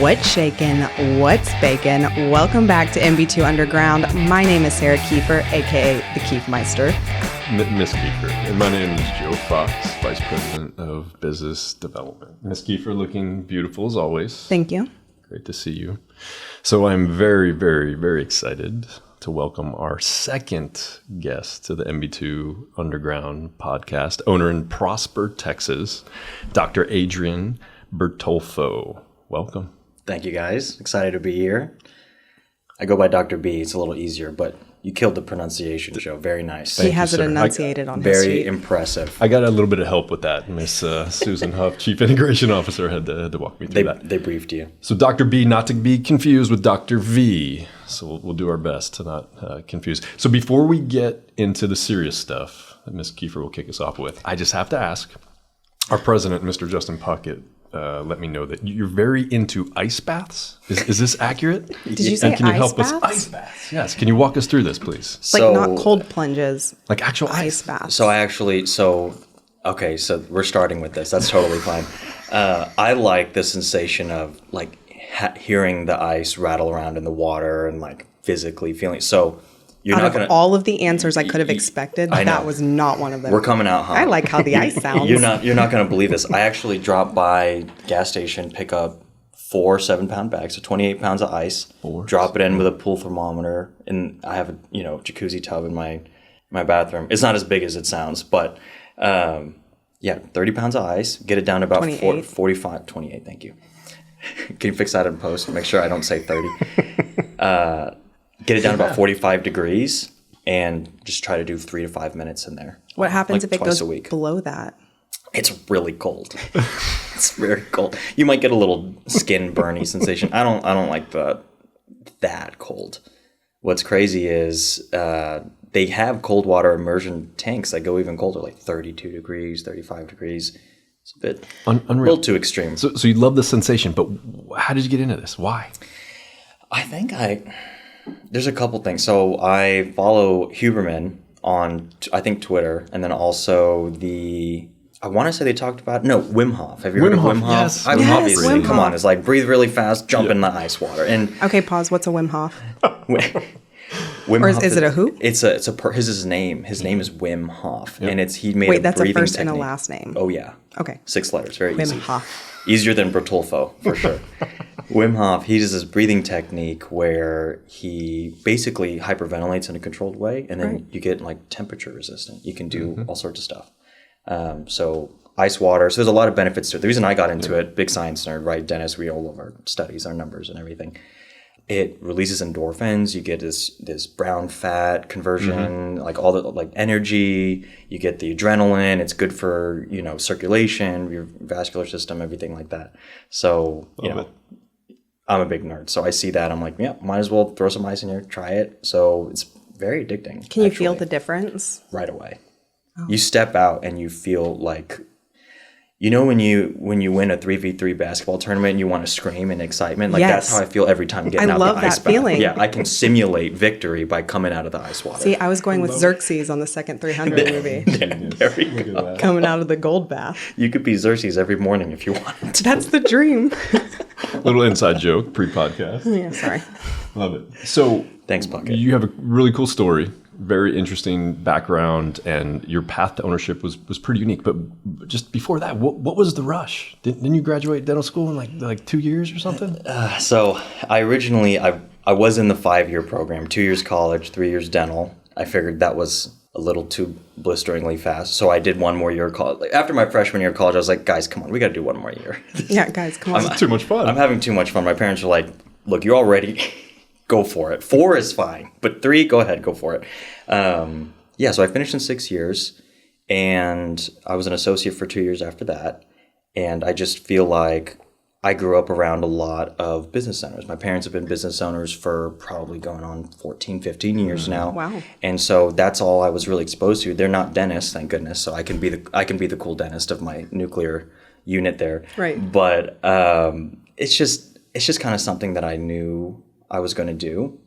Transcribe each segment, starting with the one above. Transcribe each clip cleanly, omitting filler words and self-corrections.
What's shaking? What's bacon? Welcome back to MB2 Underground. My name is Sarah Kiefer, aka the Kiefmeister. Miss Kiefer. And my name is Joe Fox, Vice President of Business Development. Miss Kiefer, looking beautiful as always. Thank you. Great to see you. So I'm very, very, very excited to welcome our second guest to the MB2 Underground podcast, owner in Prosper, Texas, Dr. Adrian Bertulfo. Welcome. Thank you, guys. Excited to be here. I go by Dr. B. It's a little easier, but you killed the pronunciation, Joe. Very nice. He has it enunciated on his sheet. Very impressive. I got a little bit of help with that. Miss Susan Huff, Chief Integration Officer, had to walk me through that. They briefed you. So Dr. B, not to be confused with Dr. V. So we'll do our best to not confuse. So before we get into the serious stuff that Miss Kiefer will kick us off with, I just have to ask, our president, Mr. Justin Puckett, let me know that you're very into ice baths. Is this accurate? Did you say can you ice help baths? us? Ice baths. Yes. Can you walk us through this, please? Like not cold plunges. Like actual Ice baths. So we're starting with this. That's totally fine. I like the sensation of like hearing the ice rattle around in the water and like physically feeling. So you're Out not of going to. all of the answers I could have expected, that was not one of them. We're coming out hot. I like how the ice sounds. You're not going to believe this. I actually dropped by gas station, pick up 4 7-pound bags, so 28 pounds of ice, drop it in with a pool thermometer, and I have a jacuzzi tub in my bathroom. It's not as big as it sounds, but 30 pounds of ice, get it down to about 45, 28, thank you. Can you fix that in post? Make sure I don't say 30. Get it down to about 45 degrees and just try to do 3 to 5 minutes in there. What happens like if it goes below that? It's really cold. It's very cold. You might get a little skin burny sensation. I don't like that cold. What's crazy is they have cold water immersion tanks that go even colder, like 32 degrees, 35 degrees. It's a bit unreal. A little too extreme. So you love the sensation, but how did you get into this? Why? I think there's a couple things. So I follow Huberman on, I think, Twitter, and then also I want to say they talked about, Wim Hof. Have you heard of Wim Hof? Yes. Obviously, Wim come Hof. on. It's like breathe really fast, jump in the ice water. And Okay, pause. What's a Wim Hof? Wim Or Hof is it a who? It's his name. His name is Wim Hof, and he made Wait, a that's a breathing first technique. and a last name. Oh yeah. Okay. 6 letters, very easy. Wim Hof. Easier than Bertulfo, for sure. Wim Hof, he does this breathing technique where he basically hyperventilates in a controlled way, and then you get like temperature resistant. You can do all sorts of stuff. So ice water. So there's a lot of benefits to it. The reason I got into it, big science nerd, right? Dentists, we all love our studies, our numbers and everything. It releases endorphins. You get this brown fat conversion, like all the like energy. You get the adrenaline. It's good for circulation, your vascular system, everything like that. So I'm a big nerd, so I see that. I'm like, yeah, might as well throw some ice in here, try it. So it's very addicting. Can you feel the difference? Right away? Oh. You step out and you feel like. When you win a 3v3 basketball tournament and you want to scream in excitement, like that's how I feel every time getting out of the ice bath. Feeling. Yeah, I can simulate victory by coming out of the ice water. See, I was going with Xerxes on the second 300 movie. There we go. Coming out of the gold bath. You could be Xerxes every morning if you want. That's the dream. Little inside joke, pre-podcast. Yeah, sorry. Love it. So thanks, Puckett. You have a really cool story. Very interesting background, and your path to ownership was pretty unique. But just before that, what was the rush? Didn't you graduate dental school in like 2 years or something? So I originally I was in the 5-year program, 2 years college, 3 years dental. I figured that was a little too blisteringly fast, so I did 1 more year of college. After my freshman year of college, I was like, guys, come on, we got to do 1 more year. Yeah, guys, come on. It's too much fun. I'm having too much fun. My parents are like, look, you're all ready. Go for it. 4 is fine, but 3, go ahead, go for it. So I finished in 6 years, and I was an associate for 2 years after that. And I just feel like I grew up around a lot of business owners. My parents have been business owners for probably going on 14, 15 years now. Wow. And so that's all I was really exposed to. They're not dentists, thank goodness. So I can be the cool dentist of my nuclear unit there. Right. But it's just kind of something that I knew I was going to do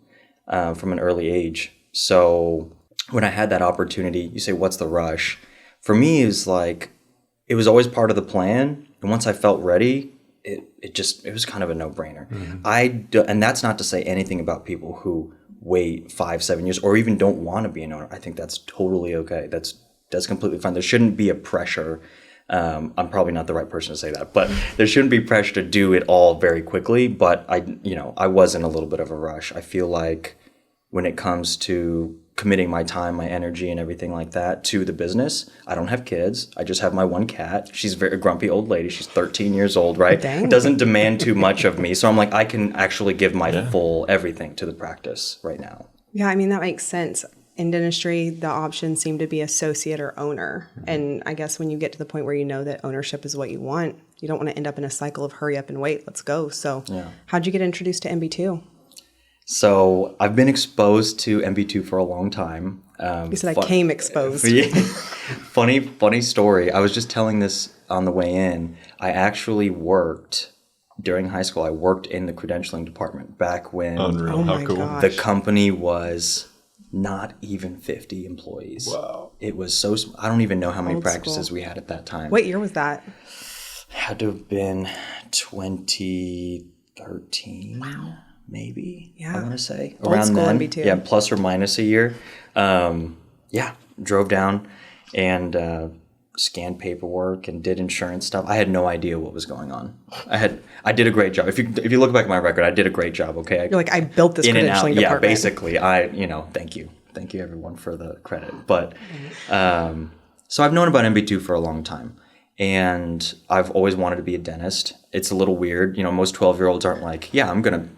from an early age. So when I had that opportunity, you say, what's the rush? For me, it was always part of the plan. And once I felt ready, it was kind of a no-brainer. And that's not to say anything about people who wait 5-7 years or even don't want to be an owner. I think that's totally okay. That's completely fine. There shouldn't be a pressure. I'm probably not the right person to say that, but there shouldn't be pressure to do it all very quickly. But I was in a little bit of a rush. I feel like when it comes to committing my time, my energy, and everything like that to the business, I don't have kids. I just have my one cat. She's a very grumpy old lady. She's 13 years old, right? Dang. Doesn't demand too much of me. So I'm like, I can actually give my full everything to the practice right now. Yeah, I mean, that makes sense. In dentistry, the options seem to be associate or owner. And I guess when you get to the point where you know that ownership is what you want, you don't want to end up in a cycle of hurry up and wait, let's go. So how'd you get introduced to MB2? So I've been exposed to MB2 for a long time. You said I came exposed. Funny story. I was just telling this on the way in. I actually worked during high school. I worked in the credentialing department back when How cool. gosh. the company was not even 50 employees. Wow. It was so I don't even know how many Old practices school. we had at that time. What year was that? Had to have been 2013. Wow. Maybe. Yeah. I want to say Old around school then. MB2. Yeah, plus or minus a year. Drove down and scanned paperwork and did insurance stuff. I had no idea what was going on. I did a great job. If you look back at my record, I did a great job. Okay. You're like, I built this in and out. credentialing Yeah, department. basically. Thank you everyone for the credit. But so I've known about MB2 for a long time. And I've always wanted to be a dentist. It's a little weird. Most 12-year-olds aren't like, yeah, I'm gonna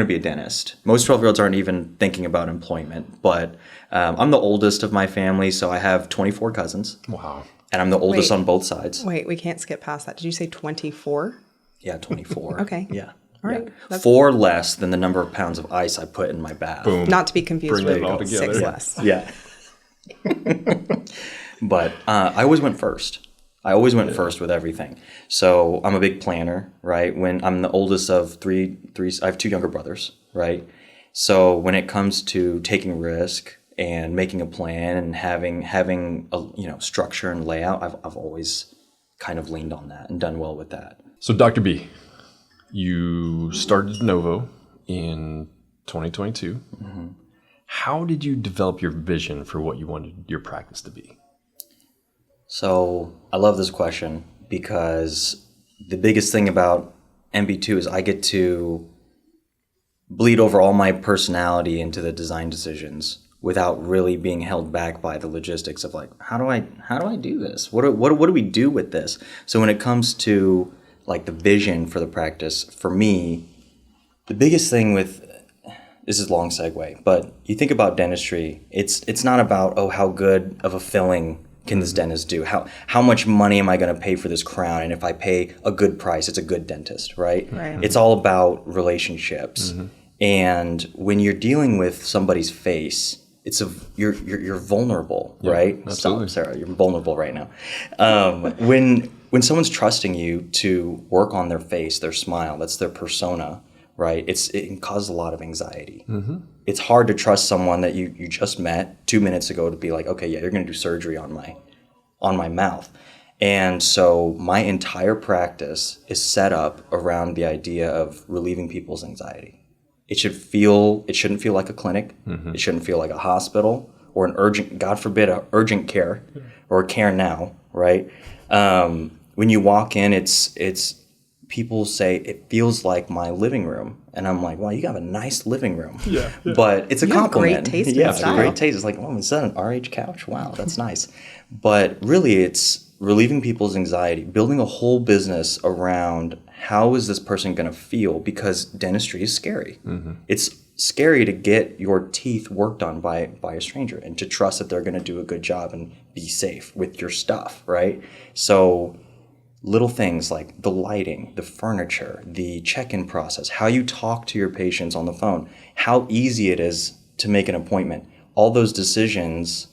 be a dentist. Most 12-year-olds aren't even thinking about employment. But I'm the oldest of my family, so I have 24 cousins. Wow. And I'm the oldest Wait. on both sides. Wait, we can't skip past that. Did you say 24? Yeah, 24. Okay. Yeah. All right. Yeah. That's 4 less than the number of pounds of ice I put in my bath. Boom. not to be confused Bring it all with together. 6 Yeah. less. Yeah. But I always went first. I always went first with everything. So I'm a big planner, right? When I'm the oldest of three, I have 2 younger brothers, right? So when it comes to taking risk and making a plan and having a structure and layout, I've always kind of leaned on that and done well with that. So Dr. B, you started Novo in 2022. Mm-hmm. How did you develop your vision for what you wanted your practice to be? So I love this question because the biggest thing about MB2 is I get to bleed over all my personality into the design decisions without really being held back by the logistics of like, how do I do this? What do we do with this? So when it comes to like the vision for the practice, for me, the biggest thing with this is a long segue, but you think about dentistry, it's not about, how good of a filling can this dentist do? How much money am I going to pay for this crown? And if I pay a good price, it's a good dentist, right? Right. It's all about relationships. Mm-hmm. And when you're dealing with somebody's face, you're vulnerable, right? Absolutely. Stop, Sarah. You're vulnerable right now. When someone's trusting you to work on their face, their smile, that's their persona, right? It causes a lot of anxiety. Mm-hmm. It's hard to trust someone that you just met 2 minutes ago to be like, okay, yeah, you're going to do surgery on my mouth. And so my entire practice is set up around the idea of relieving people's anxiety. It shouldn't feel like a clinic. Mm-hmm. It shouldn't feel like a hospital or an urgent, God forbid, a urgent care or a care now, right? When you walk in, it's people say it feels like my living room, and I'm like, wow, you have a nice living room. Yeah. But it's a compliment. Great taste. Yeah, it's a great taste. It's like, oh, is that an RH couch? Wow, that's nice. But really, it's relieving people's anxiety, building a whole business around how is this person going to feel, because dentistry is scary. Mm-hmm. It's scary to get your teeth worked on by a stranger and to trust that they're going to do a good job and be safe with your stuff, right? So little things like the lighting, the furniture, the check-in process, how you talk to your patients on the phone, how easy it is to make an appointment. All those decisions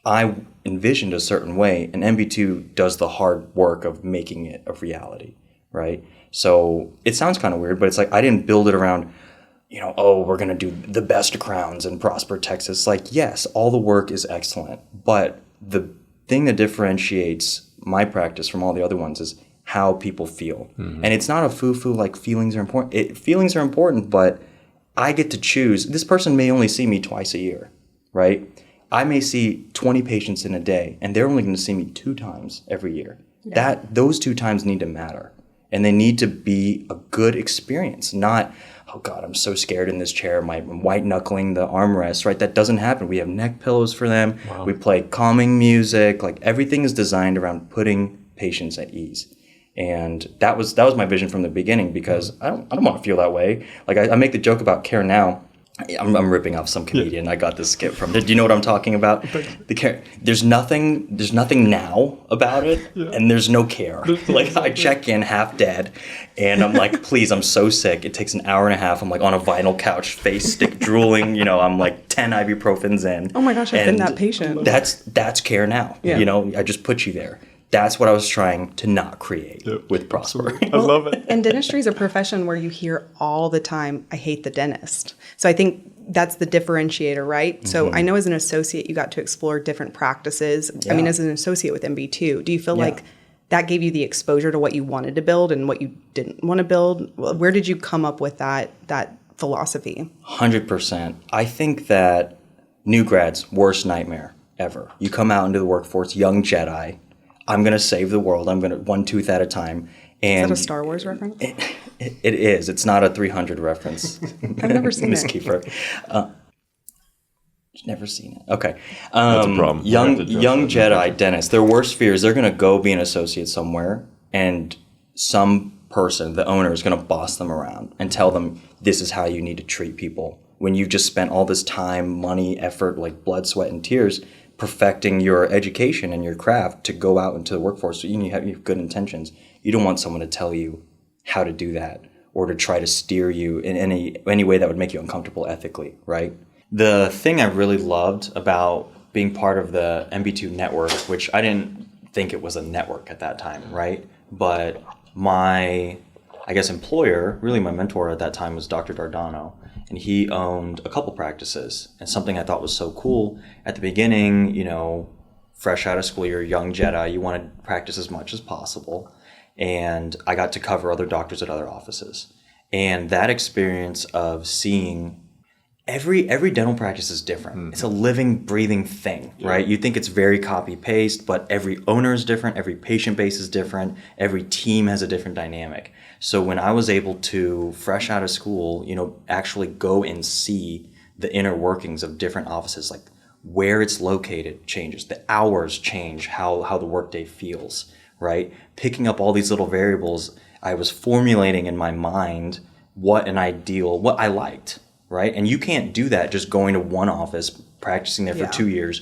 I envisioned a certain way, and MB2 does the hard work of making it a reality, right? So it sounds kind of weird, but it's like I didn't build it around, we're going to do the best crowns in Prosper, Texas. Like, yes, all the work is excellent, but the thing that differentiates my practice from all the other ones is how people feel. And it's not a foo-foo like feelings are important. Feelings are important, but I get to choose. This person may only see me twice a year, right? I may see 20 patients in a day, and they're only going to see me 2 times every year. Yeah. Those 2 times need to matter, and they need to be a good experience, not, oh God, I'm so scared in this chair, I'm white knuckling the armrest, right? That doesn't happen. We have neck pillows for them. Wow. We play calming music. Like everything is designed around putting patients at ease. And that was my vision from the beginning, because I don't want to feel that way. Like I make the joke about Care Now. I'm ripping off some comedian. I got this skit from. Do you know what I'm talking about? There's nothing now about it, and there's no care. Like I check in half dead, and I'm like, please, I'm so sick. It takes an hour and a half. I'm like on a vinyl couch, face stick drooling. I'm like 10 ibuprofens in. Oh my gosh, I've been that patient. That's Care Now. Yeah. I just put you there. That's what I was trying to not create with Prosper. I love it. And dentistry is a profession where you hear all the time, I hate the dentist. So I think that's the differentiator, right? So I know as an associate, you got to explore different practices. Yeah. I mean, as an associate with MB2, do you feel like that gave you the exposure to what you wanted to build and what you didn't want to build? Where did you come up with that philosophy? 100%. I think that new grads, worst nightmare ever. You come out into the workforce, young Jedi. I'm going to save the world. I'm going to one tooth at a time. And is that a Star Wars reference? It is. It's not a 300 reference. I've never seen Miss it. Kiefer. Never seen it. Okay. That's a problem. Young Jedi dentists, their worst fear is they're going to go be an associate somewhere, and some person, the owner, is going to boss them around and tell them this is how you need to treat people. When you've just spent all this time, money, effort, like blood, sweat, and tears perfecting your education and your craft to go out into the workforce. So you have good intentions. You don't want someone to tell you how to do that or to try to steer you in any way that would make you uncomfortable ethically, right? The thing I really loved about being part of the MB2 network, which I didn't think it was a network at that time, right? But my, employer, really my mentor at that time was Dr. Dardano. And he owned a couple practices. And something I thought was so cool, at the beginning, fresh out of school, you're a young Jedi, you want to practice as much as possible. And I got to cover other doctors at other offices. And that experience of seeing every dental practice is different. It's a living, breathing thing, right? You think it's very copy-paste, but every owner is different, every patient base is different, every team has a different dynamic. So when I was able to, fresh out of school, actually go and see the inner workings of different offices, like where it's located changes, the hours change, how the workday feels, right? Picking up all these little variables, I was formulating in my mind what I liked, right? And you can't do that just going to one office, practicing there for 2 years,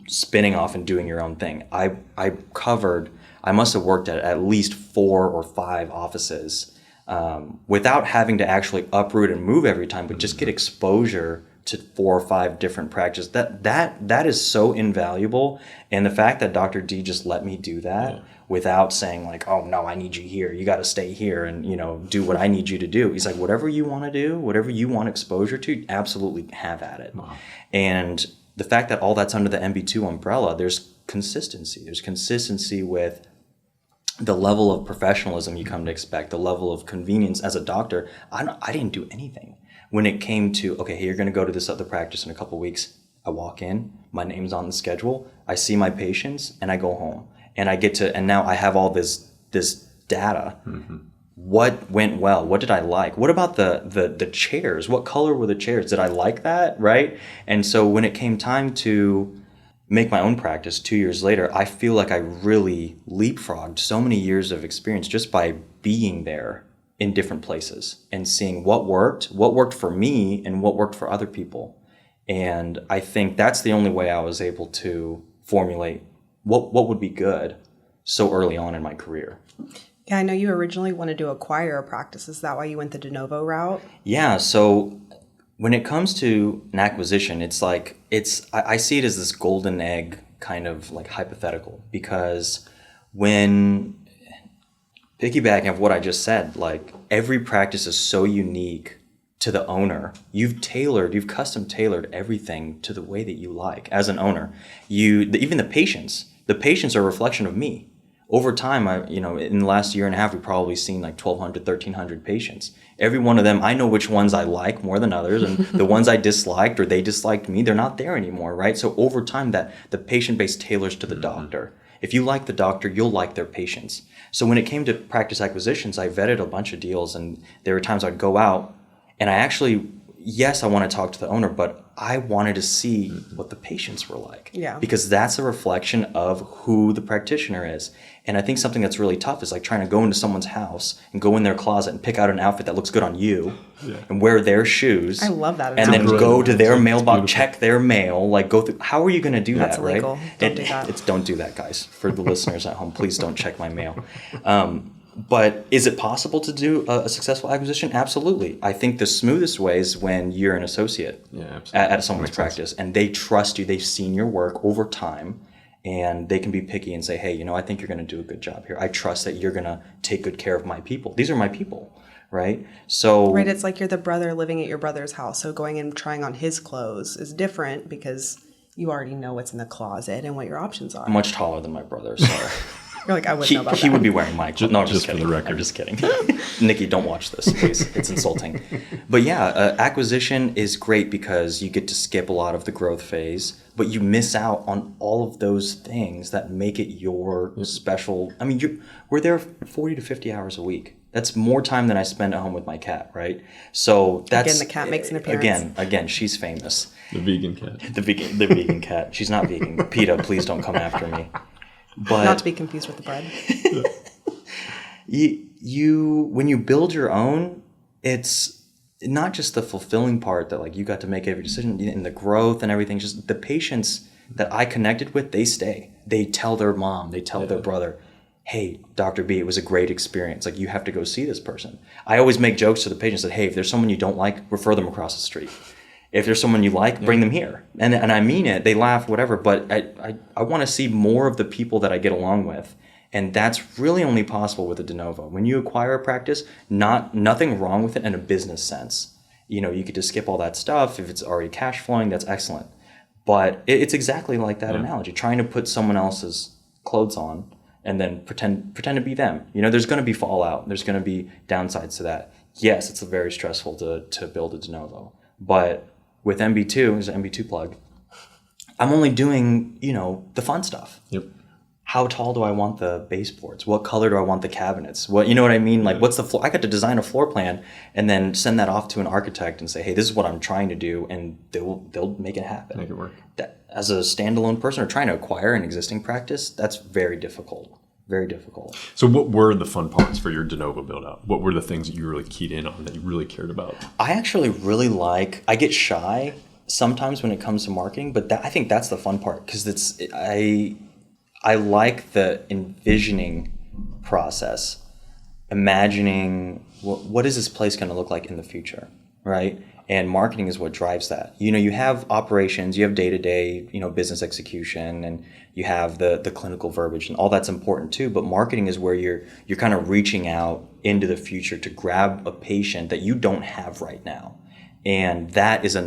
spinning off and doing your own thing. I must have worked at least 4 or 5 offices without having to actually uproot and move every time, but just get exposure to 4 or 5 different practices. That is so invaluable. And the fact that Dr. D just let me do that without saying like, oh no, I need you here. You got to stay here and do what I need you to do. He's like, whatever you want to do, whatever you want exposure to, absolutely have at it. Wow. And the fact that all that's under the MB2 umbrella, there's consistency. There's consistency with the level of professionalism you come to expect, the level of convenience as a doctor. I didn't do anything. When it came to, okay, hey, you're going to go to this other practice in a couple of weeks, I walk in, my name's on the schedule, I see my patients, and I go home. And and now I have all this data. Mm-hmm. What went well? What did I like? What about the chairs? What color were the chairs? Did I like that, right? And so when it came time to make my own practice 2 years later, I feel like I really leapfrogged so many years of experience just by being there in different places and seeing what worked for me and what worked for other people. And I think that's the only way I was able to formulate what would be good so early on in my career. Yeah, I know you originally wanted to acquire a practice. Is that why you went the de novo route? Yeah, so when it comes to an acquisition, I see it as this golden egg kind of like hypothetical, because when piggybacking of what I just said, like every practice is so unique to the owner. You've custom tailored everything to the way that you like as an owner. Even the patients are a reflection of me. Over time, in the last year and a half, we've probably seen like 1,200, 1,300 patients. Every one of them, I know which ones I like more than others, and the ones I disliked or they disliked me, they're not there anymore, right? So over time, that the patient base tailors to the doctor. If you like the doctor, you'll like their patients. So when it came to practice acquisitions, I vetted a bunch of deals, and there were times I'd go out, and I actually, yes, I want to talk to the owner, but I wanted to see what the patients were like. Yeah. Because that's a reflection of who the practitioner is. And I think something that's really tough is like trying to go into someone's house and go in their closet and pick out an outfit that looks good on you and wear their shoes. I love that And then analogy. go to their It's mailbox, beautiful. check their mail, like go through. How are you going to do That's that, illegal. right? Don't do that. Don't do that, guys. For the listeners at home, please don't check my mail. But is it possible to do a successful acquisition? Absolutely. I think the smoothest way is when you're an associate at someone's practice and they trust you. They've seen your work over time and they can be picky and say, hey, I think you're going to do a good job here. I trust that you're going to take good care of my people. These are my people, right? So Right, it's like you're the brother living at your brother's house. So going and trying on his clothes is different because you already know what's in the closet and what your options are. I'm much taller than my brother, so You're like, I wouldn't know about he that. would be wearing my clothes. No, I'm just for the kidding. record. I'm just kidding. Nikki, don't watch this, please. It's insulting. But yeah, acquisition is great because you get to skip a lot of the growth phase, but you miss out on all of those things that make it your special. I mean, we're there 40 to 50 hours a week. That's more time than I spend at home with my cat, right? So that's Again, the cat makes an appearance. Again, she's famous. The vegan cat. The vegan cat. She's not vegan. PETA, please don't come after me. But Not to be confused with the bread. when you build your own, it's not just the fulfilling part that like you got to make every decision and the growth and everything. Just the patients that I connected with, they stay. They tell their mom, they tell their brother, hey, Dr. B, it was a great experience. Like, you have to go see this person. I always make jokes to the patients that, hey, if there's someone you don't like, refer them across the street. If there's someone you like, bring them here. And I mean it. They laugh, whatever. But I want to see more of the people that I get along with. And that's really only possible with a de novo. When you acquire a practice, nothing wrong with it in a business sense. You could just skip all that stuff. If it's already cash flowing, that's excellent. But it's exactly like that analogy. Trying to put someone else's clothes on and then pretend to be them. There's going to be fallout. There's going to be downsides to that. Yes, it's very stressful to build a de novo. But with MB2, as an MB2 plug, I'm only doing, the fun stuff. Yep. How tall do I want the baseboards? What color do I want the cabinets? You know what I mean? Like, what's the floor? I got to design a floor plan and then send that off to an architect and say, hey, this is what I'm trying to do, and they'll make it happen. Make it work. That, as a standalone person or trying to acquire an existing practice, that's very difficult. Very difficult. So what were the fun parts for your de novo build out? What were the things that you really keyed in on that you really cared about? I actually really I get shy sometimes when it comes to marketing, but I think that's the fun part because I like the envisioning process, imagining what is this place going to look like in the future, right? And marketing is what drives that. You have operations, you have day-to-day, business execution, and you have the clinical verbiage, and all that's important too. But marketing is where you're kind of reaching out into the future to grab a patient that you don't have right now. And that is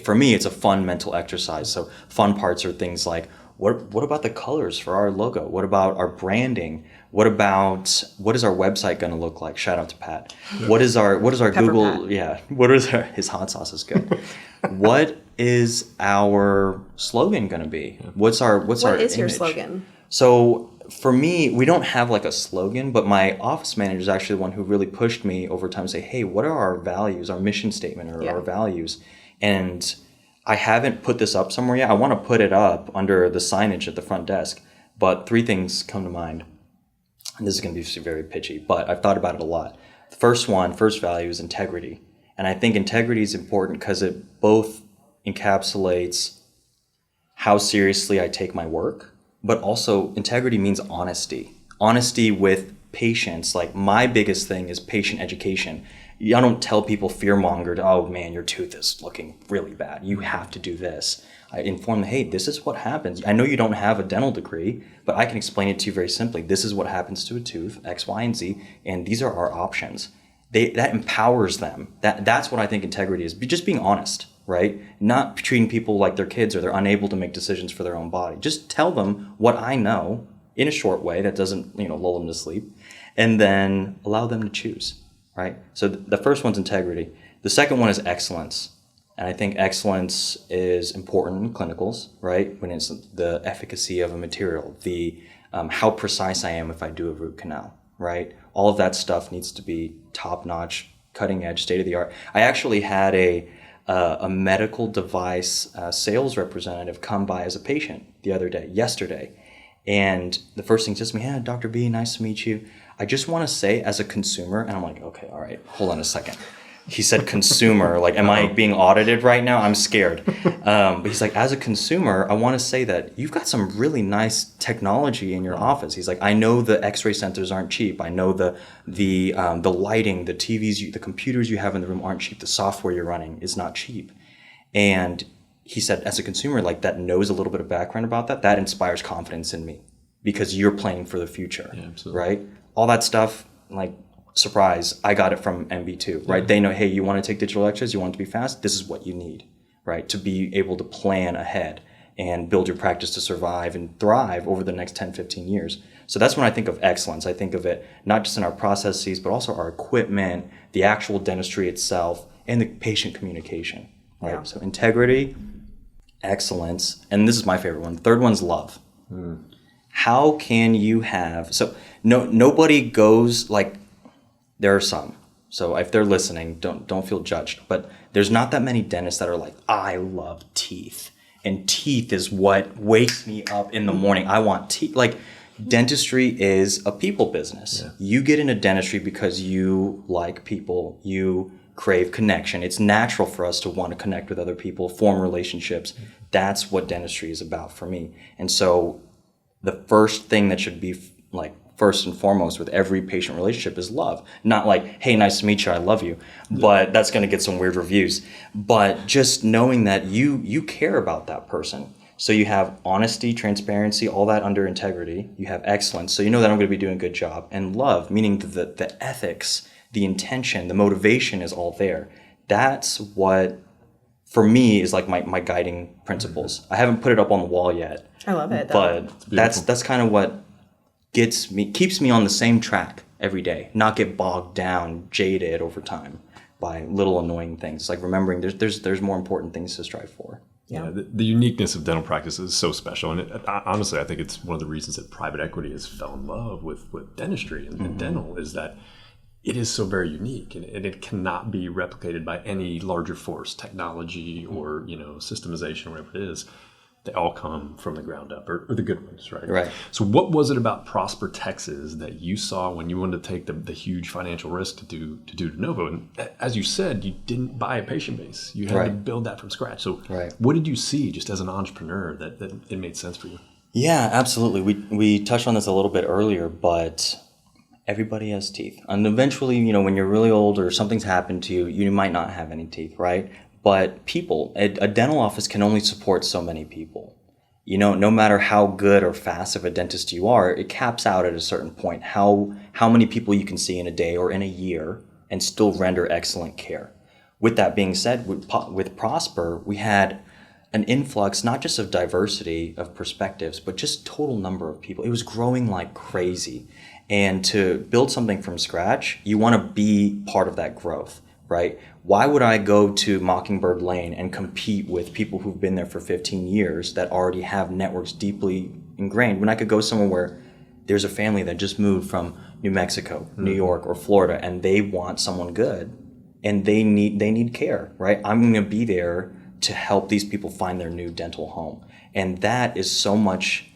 for me, it's a fun mental exercise. So fun parts are things like, what about the colors for our logo? What about our branding? What is our website going to look like? Shout out to Pat. Yeah. What is our Pepper Google? Pat. Yeah. His hot sauce is good. What is our slogan going to be? What is your image? Slogan? So for me, we don't have like a slogan, but my office manager is actually the one who really pushed me over time to say, hey, what are our values, our mission statement or our values? And I haven't put this up somewhere yet. I want to put it up under the signage at the front desk, but 3 things come to mind. And this is going to be very pitchy, but I've thought about it a lot. The first value is integrity. And I think integrity is important because it both encapsulates how seriously I take my work, but also integrity means honesty. Honesty with patients. Like, my biggest thing is patient education. I don't tell people fear-mongered, oh man, your tooth is looking really bad. You have to do this. I inform them, hey, this is what happens. I know you don't have a dental degree, but I can explain it to you very simply. This is what happens to a tooth, X, Y, and Z, and these are our options. That empowers them. That's what I think integrity is. Just being honest, right? Not treating people like they're kids or they're unable to make decisions for their own body. Just tell them what I know in a short way that doesn't, lull them to sleep, and then allow them to choose, right? So the first one's integrity. The second one is excellence. And I think excellence is important in clinicals, right? When it's the efficacy of a material, the how precise I am if I do a root canal, right? All of that stuff needs to be top-notch, cutting-edge, state-of-the-art. I actually had a medical device sales representative come by as a patient yesterday. And the first thing he says to me, "Yeah, Dr. B, nice to meet you. I just want to say as a consumer," and I'm like, okay, all right, hold on a second. He said consumer, like, am I being audited right now? I'm scared. But he's like, as a consumer, I want to say that you've got some really nice technology in your office. He's like, I know the x-ray centers aren't cheap. I know the lighting, the TVs, the computers you have in the room aren't cheap. The software you're running is not cheap. And he said, as a consumer, like, that knows a little bit of background about that inspires confidence in me because you're playing for the future, right? All that stuff, like, surprise, I got it from MB2, right? They know, hey, you want to take digital x-rays, you want it to be fast, this is what you need, right? To be able to plan ahead and build your practice to survive and thrive over the next 10, 15 years. So that's when I think of excellence. I think of it not just in our processes, but also our equipment, the actual dentistry itself, and the patient communication, right? Yeah. So integrity, excellence, and this is my favorite one. The third one's love. How can you have, so nobody goes, like, there are some. So if they're listening, don't feel judged. But there's not that many dentists that are like, I love teeth. And teeth is what wakes me up in the morning. I want teeth. Like, dentistry is a people business. Yeah. You get into dentistry because you like people. You crave connection. It's natural for us to want to connect with other people, form relationships. That's what dentistry is about for me. And so the first thing that should be, like, first and foremost with every patient relationship is love. Not like, hey, nice to meet you, I love you. But that's going to get some weird reviews. But just knowing that you care about that person. So you have honesty, transparency, all that under integrity. You have excellence. So you know that I'm going to be doing a good job. And love, meaning the ethics, the intention, the motivation is all there. That's what, for me, is like my guiding principles. I haven't put it up on the wall yet. I love it, though. But that's kind of what keeps me on the same track every day, not get bogged down, jaded over time by little annoying things. Like remembering there's more important things to strive for. Yeah, the uniqueness of dental practice is so special, and honestly, I think it's one of the reasons that private equity has fell in love with dentistry and dental is that it is so very unique, and it cannot be replicated by any larger force, technology or systemization, or whatever it is. They all come from the ground up, or the good ones, right? Right. So what was it about Prosper, Texas that you saw when you wanted to take the huge financial risk to do de novo? And as you said, you didn't buy a patient base. You had to build that from scratch. So what did you see just as an entrepreneur that it made sense for you? Yeah, absolutely. We touched on this a little bit earlier, but everybody has teeth. And eventually, when you're really old or something's happened to you, you might not have any teeth, right? But people, a dental office can only support so many people. No matter how good or fast of a dentist you are, it caps out at a certain point how many people you can see in a day or in a year and still render excellent care. With that being said, with Prosper, we had an influx not just of diversity of perspectives, but just total number of people. It was growing like crazy. And to build something from scratch, you want to be part of that growth, right? Why would I go to Mockingbird Lane and compete with people who've been there for 15 years that already have networks deeply ingrained when I could go somewhere where there's a family that just moved from New Mexico, New York, or Florida, and they want someone good and they need care, right? I'm going to be there to help these people find their new dental home. And that is so much,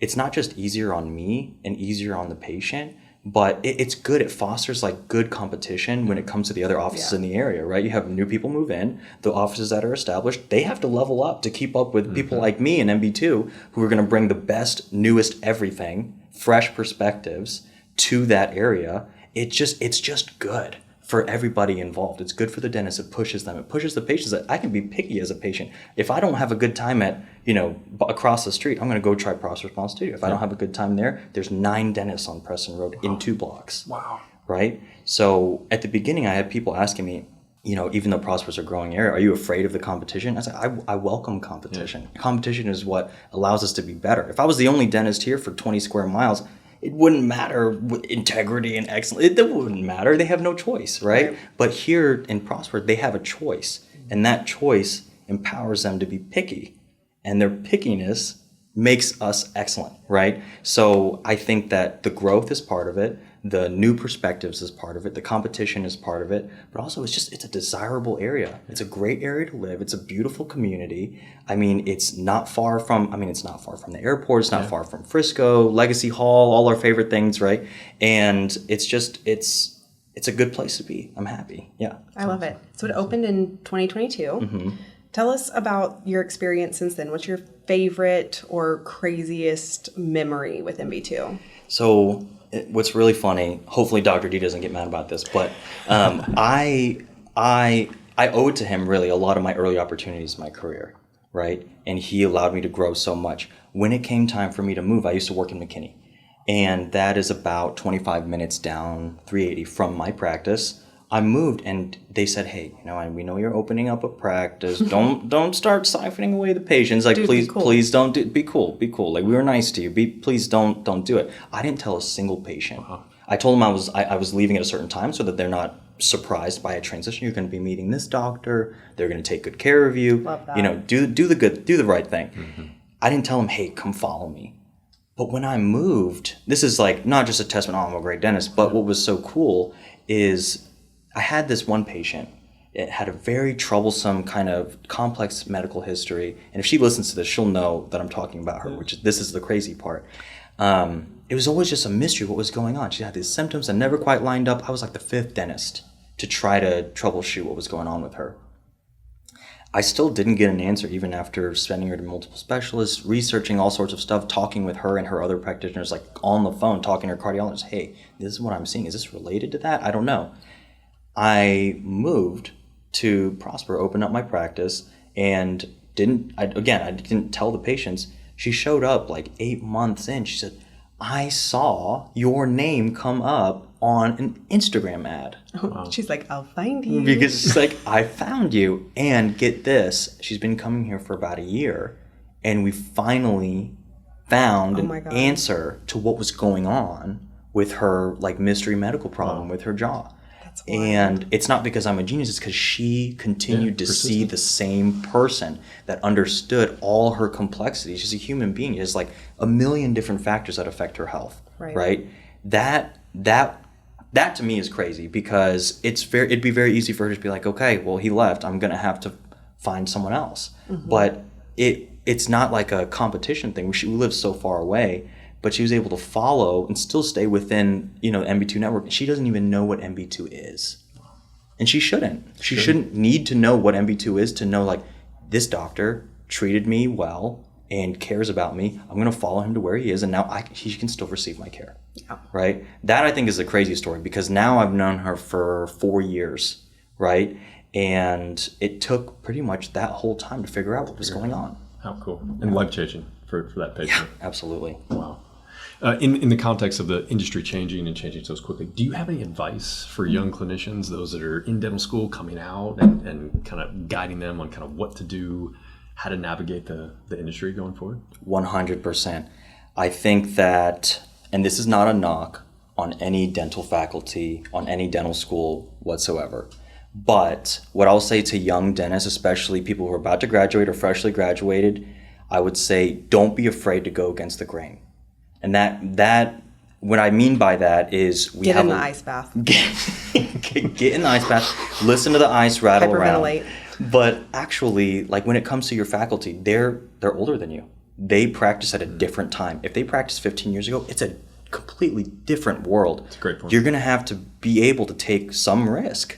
it's not just easier on me and easier on the patient, but it's good. It fosters like good competition when it comes to the other offices in the area, right? You have new people move in. The offices that are established, they have to level up to keep up with people like me and MB2 who are going to bring the best, newest everything, fresh perspectives to that area. It's just good for everybody involved. It's good for the dentist. It pushes them. It pushes the patients. That I can be picky as a patient. If I don't have a good time at, across the street, I'm going to go try Prosper Small Studio. If I don't have a good time there's 9 dentists on Preston Road in 2 blocks. Wow. Right? So at the beginning, I had people asking me, even though Prosper's a growing area, are you afraid of the competition? I said, I welcome competition. Yeah. Competition is what allows us to be better. If I was the only dentist here for 20 square miles, it wouldn't matter with integrity and excellence. It wouldn't matter. They have no choice, right? But here in Prosper, they have a choice. And that choice empowers them to be picky. And their pickiness makes us excellent, right? So I think that the growth is part of it. The new perspectives is part of it. The competition is part of it. But also it's a desirable area. It's a great area to live. It's a beautiful community. I mean, it's not far from the airport. It's not far from Frisco, Legacy Hall, all our favorite things, right? And it's a good place to be. I'm happy. Yeah. I love it. So it opened in 2022. Mm-hmm. Tell us about your experience since then. What's your favorite or craziest memory with MB2? So what's really funny, hopefully Dr. D doesn't get mad about this, but I owe it to him really a lot of my early opportunities in my career, right? And he allowed me to grow so much. When it came time for me to move, I used to work in McKinney. And that is about 25 minutes down 380 from my practice. I moved and they said, hey, we know you're opening up a practice. Don't start siphoning away the patients. Like, dude, please don't be cool. Like, we were nice to you. Please don't do it. I didn't tell a single patient. Uh-huh. I told them I was leaving at a certain time so that they're not surprised by a transition. You're going to be meeting this doctor. They're going to take good care of you. Love that. Do the right thing. Mm-hmm. I didn't tell them, hey, come follow me. But when I moved, this is like not just a testament, I'm a great dentist, but what was so cool is I had this one patient. It had a very troublesome kind of complex medical history. And if she listens to this, she'll know that I'm talking about her, this is the crazy part. It was always just a mystery what was going on. She had these symptoms that never quite lined up. I was like the 5th dentist to try to troubleshoot what was going on with her. I still didn't get an answer even after sending her to multiple specialists, researching all sorts of stuff, talking with her and her other practitioners, like on the phone, talking to her cardiologist. Hey, this is what I'm seeing. Is this related to that? I don't know. I moved to Prosper, opened up my practice, and I didn't tell the patients. She showed up like 8 months in. She said, I saw your name come up on an Instagram ad. Wow. She's like, I'll find you. Because she's like, I found you. And get this, she's been coming here for about a year, and we finally found an answer to what was going on with her like mystery medical problem with her jaw. And it's not because I'm a genius, it's because she continued to see the same person that understood all her complexities. She's a human being. There's like a million different factors that affect her health, right? That to me is crazy because it'd be very easy for her to be like, okay, well, he left. I'm going to have to find someone else. Mm-hmm. But it's not like a competition thing. We live so far away. But she was able to follow and still stay within, the MB2 network. She doesn't even know what MB2 is. And she shouldn't. She shouldn't need to know what MB2 is to know, like, this doctor treated me well and cares about me. I'm going to follow him to where he is, and now he can still receive my care. Yeah. Right? That, I think, is the crazy story because now I've known her for 4 years, right? And it took pretty much that whole time to figure out what was going on. How cool. And life-changing for that patient. Yeah, absolutely. Wow. In the context of the industry changing and changing so quickly, do you have any advice for young clinicians, those that are in dental school coming out and kind of guiding them on kind of what to do, how to navigate the industry going forward? 100%. I think that, and this is not a knock on any dental faculty, on any dental school whatsoever, but what I'll say to young dentists, especially people who are about to graduate or freshly graduated, I would say don't be afraid to go against the grain. And that what I mean by that is get in the ice bath. Get in the ice bath. Listen to the ice rattle around. But actually, like when it comes to your faculty, they're older than you. They practice at a different time. If they practiced 15 years ago, it's a completely different world. That's a great point. You're going to have to be able to take some risk.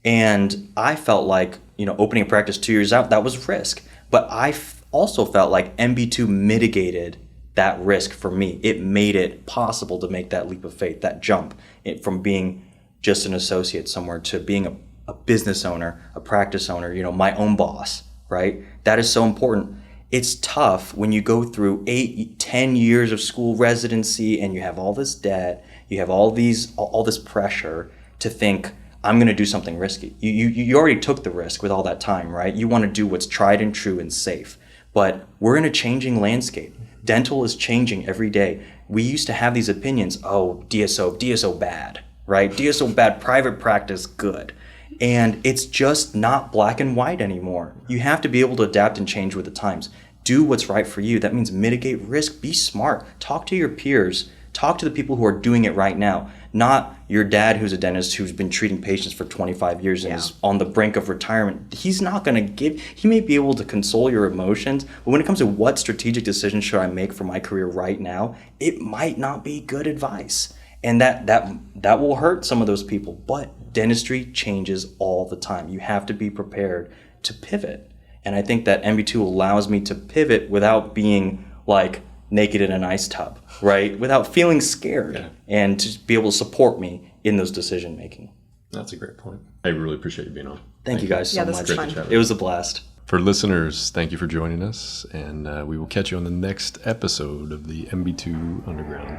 And I felt like, opening a practice 2 years out, that was risk. But I also felt like MB2 mitigated that risk for me. It made it possible to make that leap of faith, that jump from being just an associate somewhere to being a business owner, a practice owner, my own boss, right? That is so important. It's tough when you go through 8-10 years of school residency and you have all this debt, you have all this pressure to think, I'm going to do something risky. You already took the risk with all that time, right? You want to do what's tried and true and safe. But we're in a changing landscape. Dental is changing every day. We used to have these opinions, oh, DSO bad, right? DSO bad, private practice good. And it's just not black and white anymore. You have to be able to adapt and change with the times. Do what's right for you. That means mitigate risk. Be smart. Talk to your peers. Talk to the people who are doing it right now. Not your dad who's a dentist who's been treating patients for 25 years and is on the brink of retirement. He's not going to he may be able to console your emotions, but when it comes to what strategic decision should I make for my career right now, it might not be good advice. And that will hurt some of those people. But dentistry changes all the time. You have to be prepared to pivot. And I think that MB2 allows me to pivot without being like naked in an ice tub, right? Without feeling scared, and to be able to support me in those decision making. That's a great point. I really appreciate you being on. Thank you guys so this much. was fun. It was a blast. For listeners, thank you for joining us, and we will catch you on the next episode of the MB2 Underground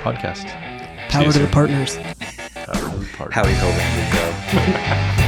podcast. Power to the partners. Power to the partners. Howdy ho, Randy Joe.